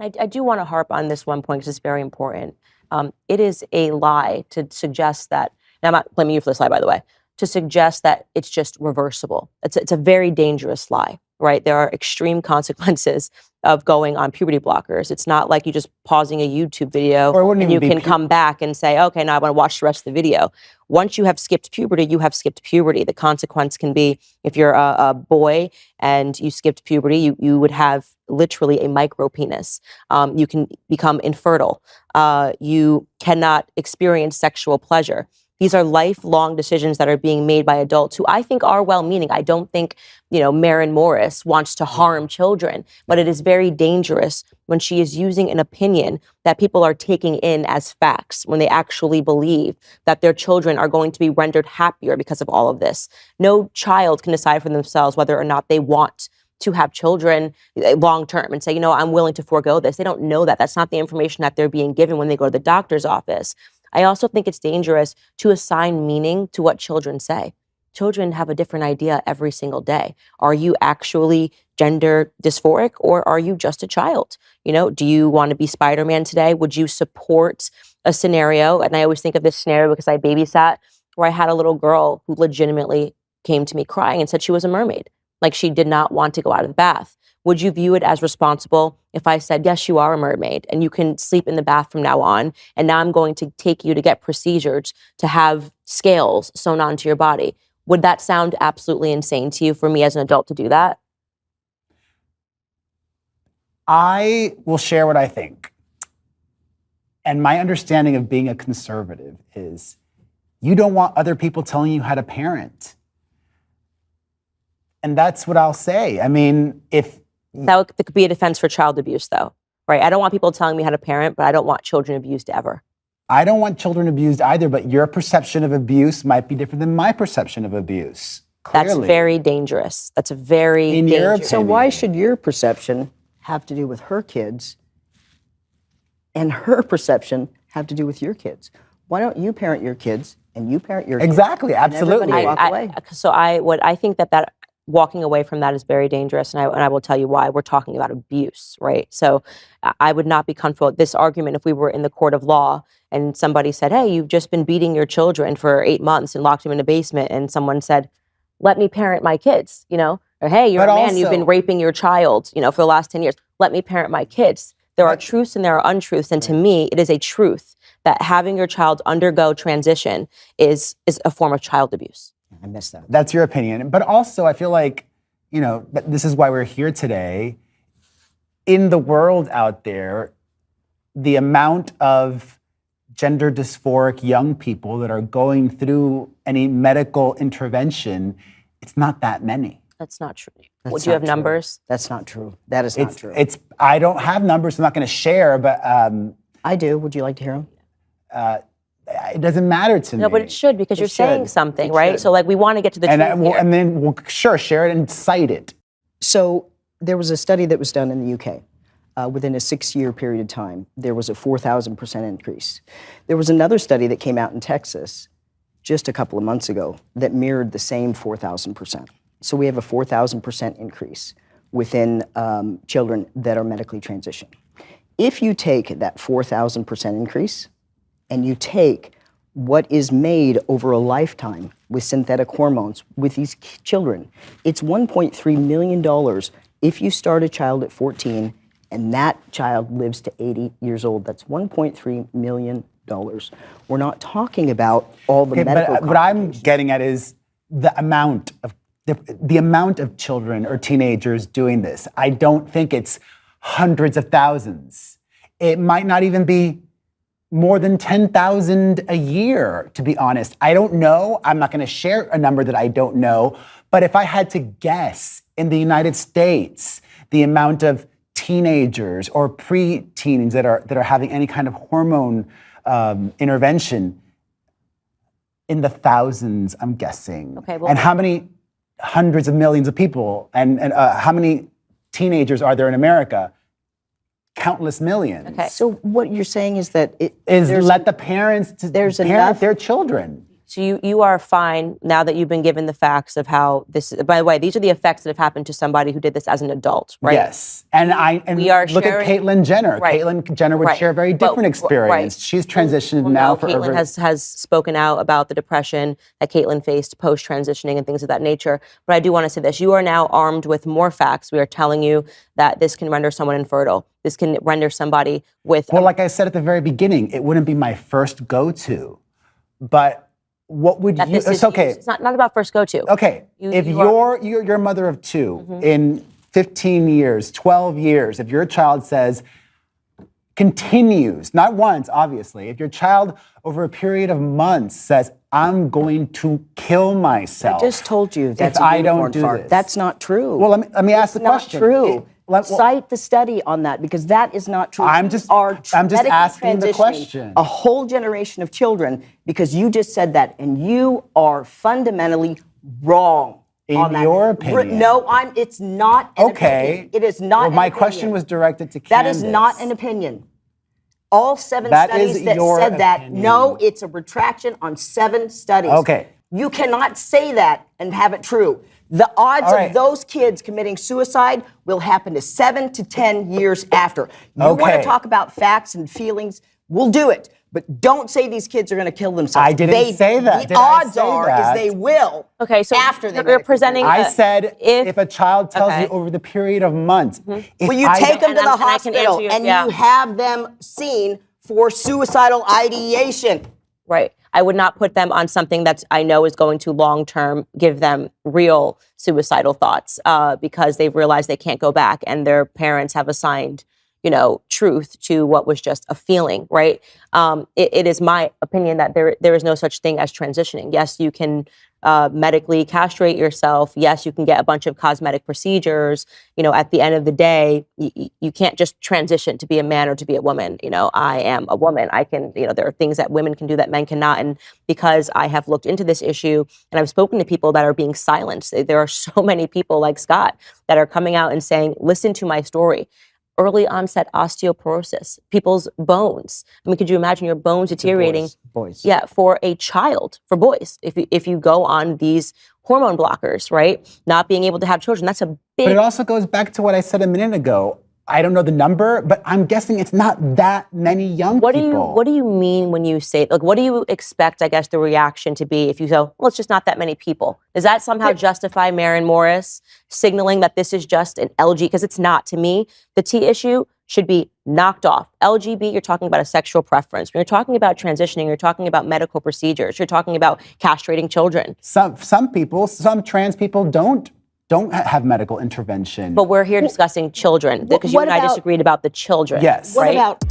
I do want to harp on this one point because it's very important. It is a lie to suggest that, now I'm not blaming you for this lie, by the way, to suggest that it's just reversible. It's a very dangerous lie, right? There are extreme consequences of going on puberty blockers. It's not like you just pausing a YouTube video and you can come back and say, okay, now I want to watch the rest of the video. Once you have skipped puberty, you have skipped puberty. The consequence can be, if you're a boy and you skipped puberty, you would have literally a micro penis. You can become infertile. You cannot experience sexual pleasure. These are lifelong decisions that are being made by adults who I think are well-meaning. I don't think, Maren Morris wants to harm children, but it is very dangerous when she is using an opinion that people are taking in as facts, when they actually believe that their children are going to be rendered happier because of all of this. No child can decide for themselves whether or not they want to have children long term and say, I'm willing to forego this. They don't know that. That's not the information that they're being given when they go to the doctor's office. I also think it's dangerous to assign meaning to what children say. Children have a different idea every single day. Are you actually gender dysphoric, or are you just a child? Do you want to be Spider-Man today? Would you support a scenario? And I always think of this scenario because I babysat, where I had a little girl who legitimately came to me crying and said she was a mermaid. Like, she did not want to go out of the bath. Would you view it as responsible if I said, yes, you are a mermaid and you can sleep in the bath from now on, and now I'm going to take you to get procedures to have scales sewn onto your body? Would that sound absolutely insane to you for me as an adult to do that? I will share what I think. And my understanding of being a conservative is you don't want other people telling you how to parent. And that's what I'll say. I mean, that could be a defense for child abuse, though, right? I don't want people telling me how to parent, but I don't want children abused ever. I don't want children abused either, but your perception of abuse might be different than my perception of abuse. Clearly. That's very dangerous. That's a very dangerous. So why should your perception have to do with her kids and her perception have to do with your kids? Why don't you parent your kids and you parent your kids? Exactly, absolutely. I think that walking away from that is very dangerous, and I will tell you why. We're talking about abuse, right? So I would not be comfortable with this argument if we were in the court of law and somebody said, hey, you've just been beating your children for 8 months and locked them in a basement, and someone said, let me parent my kids, or hey, you're a man, you've been raping your child, for the last 10 years. Let me parent my kids. There are truths and there are untruths, and to me, it is a truth that having your child undergo transition is a form of child abuse. I missed that. That's your opinion. But also, I feel like, this is why we're here today. In the world out there, the amount of gender dysphoric young people that are going through any medical intervention, it's not that many. That's not true. Would you have numbers? That's not true. That is not true. I don't have numbers. I'm not going to share, but I do. Would you like to hear them? It doesn't matter to me. No, but it should, because you're saying something, right? So we want to get to the truth here. And then we'll share it and cite it. So there was a study that was done in the UK. Within a 6-year period of time, there was a 4,000% increase. There was another study that came out in Texas just a couple of months ago that mirrored the same 4,000%. So we have a 4,000% increase within children that are medically transitioned. If you take that 4,000% increase and you take what is made over a lifetime with synthetic hormones with these children, it's $1.3 million if you start a child at 14 and that child lives to 80 years old. That's $1.3 million. We're not talking about all the medical But what I'm getting at is the amount of children or teenagers doing this. I don't think it's hundreds of thousands. It might not even be more than 10,000 a year, to be honest. I don't know. I'm not going to share a number that I don't know. But if I had to guess, in the United States, the amount of teenagers or pre-teens that are having any kind of hormone intervention, in the thousands, I'm guessing. Okay, well, and how many hundreds of millions of people, and how many teenagers are there in America? Countless millions. Okay. So what you're saying is that let the parents parent their children. So you are fine now that you've been given the facts of how this is. By the way, these are the effects that have happened to somebody who did this as an adult, right? Yes. And We are look sharing- at Caitlyn Jenner. Right. Caitlyn Jenner would Right. share a very But- different experience. right. She's transitioned Well, now no, for Caitlyn over... has spoken out about the depression that Caitlyn faced post-transitioning and things of that nature. But I do want to say this. You are now armed with more facts. We are telling you that this can render someone infertile. This can render somebody with... Well, like I said at the very beginning, it wouldn't be my first go-to. But what would you... It's okay. It's not about first go-to. Okay, if you're a mother of two, in 15 years, 12 years, if your child says, continues, not once, obviously, if your child over a period of months says, I'm going to kill myself. I just told you that's if a I don't unicorn do fart. this. That's not true. Well, let me ask the question. Not true. Well, Cite the study on that because that is not true. I'm You just are medically asking the transitioning question. A whole generation of children because you just said that, and you are fundamentally wrong. In on that. your opinion. No, it's not an Okay. opinion. It is not Well, an my opinion. question was directed to That Candace. is not an opinion. All 7 That studies is that your said that, opinion. no, it's a retraction on 7 studies. Okay. You cannot say that and have it true. The odds All right. of those kids committing suicide will happen to 7 to 10 years after. You want Okay. to talk about facts and feelings, we'll do it. But don't say these kids are going to kill themselves. I didn't say that. The Did I odds say are that? is they will. Okay, so after they you're medically presenting- I said if a child tells Okay. you over the period of months. If Well, you I take don't- them to the and I can hospital answer you- and yeah. you have them seen for suicidal ideation. Right. I would not put them on something that I know is going to long-term give them real suicidal thoughts because they've realized they can't go back and their parents have assigned, truth to what was just a feeling, right? It is my opinion that there is no such thing as transitioning. Yes, you can medically castrate yourself. Yes, you can get a bunch of cosmetic procedures. At the end of the day, you can't just transition to be a man or to be a woman. I am a woman. I can, there are things that women can do that men cannot. And because I have looked into this issue and I've spoken to people that are being silenced, there are so many people like Scott that are coming out and saying, listen to my story. Early onset osteoporosis, people's bones. I mean, could you imagine your bones deteriorating? Boys. Yeah, for a child, for boys. If you go on these hormone blockers, right? Not being able to have children, that's a big... But it also goes back to what I said a minute ago. I don't know the number, but I'm guessing it's not that many young people. What do you mean when you say, what do you expect, I guess, the reaction to be if you go, well, it's just not that many people? Does that somehow justify Maren Morris signaling that this is just an LG? Because it's not. To me, the T issue should be knocked off. LGB, you're talking about a sexual preference. When you're talking about transitioning, you're talking about medical procedures. You're talking about castrating children. Some trans people don't have medical intervention. But we're here discussing children because you what and I about- disagreed about the children. Yes. What right? about